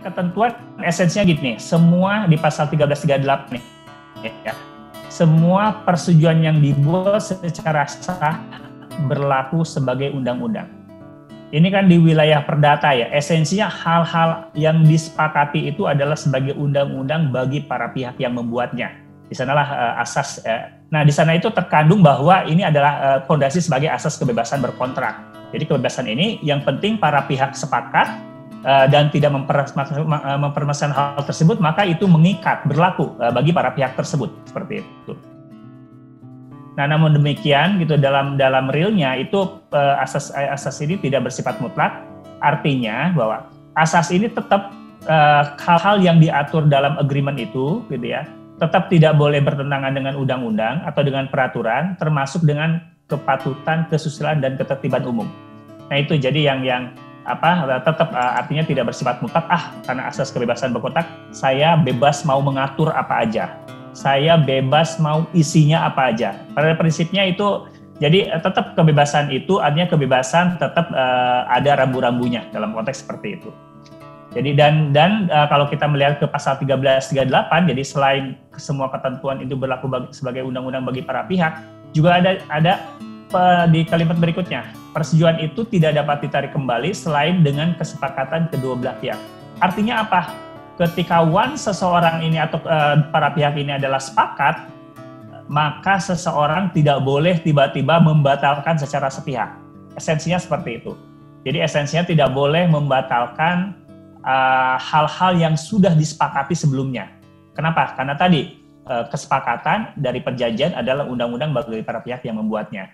ketentuan esensinya gini, semua di pasal 1338 nih, ya, semua persetujuan yang dibuat secara sah berlaku sebagai undang-undang. Ini kan di wilayah perdata ya, esensinya hal-hal yang disepakati itu adalah sebagai undang-undang bagi para pihak yang membuatnya. Di sanalah asas. Nah, di sana itu terkandung bahwa ini adalah fondasi sebagai asas kebebasan berkontrak. Jadi kebebasan ini yang penting para pihak sepakat dan tidak mempermasalahkan hal tersebut, maka itu mengikat, berlaku bagi para pihak tersebut, seperti itu. Nah, namun demikian gitu dalam realnya itu asas ini tidak bersifat mutlak, artinya bahwa asas ini tetap hal-hal yang diatur dalam agreement itu gitu ya, tetap tidak boleh bertentangan dengan undang-undang atau dengan peraturan, termasuk dengan kepatutan, kesusilaan dan ketertiban umum. Nah, itu jadi yang tetap artinya tidak bersifat mutlak, karena asas kebebasan berkontrak saya bebas mau mengatur apa aja, saya bebas mau isinya apa aja. Pada prinsipnya itu jadi tetap kebebasan itu artinya kebebasan tetap ada rambu-rambunya dalam konteks seperti itu. Jadi dan kalau kita melihat ke pasal 1338, jadi selain semua ketentuan itu berlaku sebagai undang-undang bagi para pihak, juga ada di kalimat berikutnya, persetujuan itu tidak dapat ditarik kembali selain dengan kesepakatan kedua belah pihak. Artinya apa? Ketika seseorang ini atau para pihak ini adalah sepakat, maka seseorang tidak boleh tiba-tiba membatalkan secara sepihak. Esensinya seperti itu. Jadi esensinya tidak boleh membatalkan hal-hal yang sudah disepakati sebelumnya. Kenapa? Karena tadi kesepakatan dari perjanjian adalah undang-undang bagi para pihak yang membuatnya.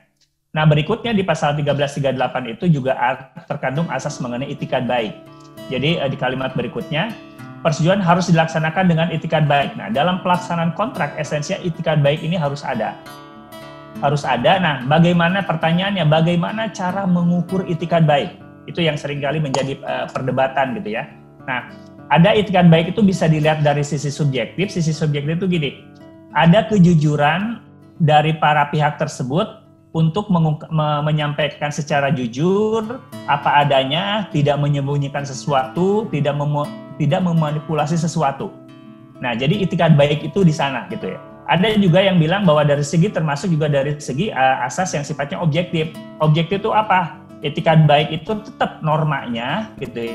Nah, berikutnya di pasal 1338 itu juga terkandung asas mengenai itikat baik. Jadi di kalimat berikutnya, persetujuan harus dilaksanakan dengan itikat baik. Nah, dalam pelaksanaan kontrak esensinya itikat baik ini harus ada. Harus ada. Nah, bagaimana pertanyaannya? Bagaimana cara mengukur itikat baik? Itu yang seringkali menjadi perdebatan gitu ya. Nah, ada itikat baik itu bisa dilihat dari sisi subjektif. Sisi subjektif itu gini, ada kejujuran dari para pihak tersebut untuk menyampaikan secara jujur apa adanya, tidak menyembunyikan sesuatu, tidak memanipulasi sesuatu. Nah, jadi itikat baik itu di sana gitu ya. Ada juga yang bilang bahwa dari segi termasuk juga dari segi asas yang sifatnya objektif. Objektif itu apa? Itikat baik itu tetap normanya gitu ya,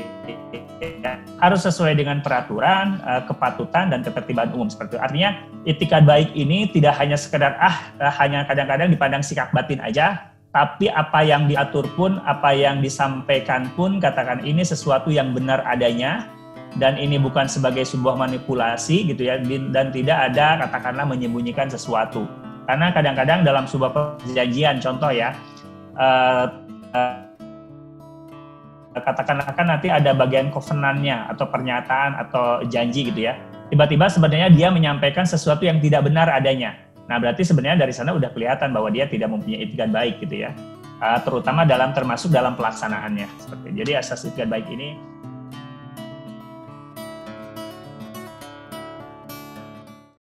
harus sesuai dengan peraturan, kepatutan dan ketertiban umum seperti itu. Artinya itikat baik ini tidak hanya sekedar hanya kadang-kadang dipandang sikap batin aja, tapi apa yang diatur pun, apa yang disampaikan pun katakan ini sesuatu yang benar adanya dan ini bukan sebagai sebuah manipulasi gitu ya, dan tidak ada katakanlah menyembunyikan sesuatu. Karena kadang-kadang dalam sebuah perjanjian contoh ya, katakanlah kan nanti ada bagian covenant-nya atau pernyataan atau janji gitu ya. Tiba-tiba sebenarnya dia menyampaikan sesuatu yang tidak benar adanya. Nah, berarti sebenarnya dari sana udah kelihatan bahwa dia tidak mempunyai itikat baik gitu ya. Terutama termasuk dalam pelaksanaannya seperti. Jadi asas itikat baik ini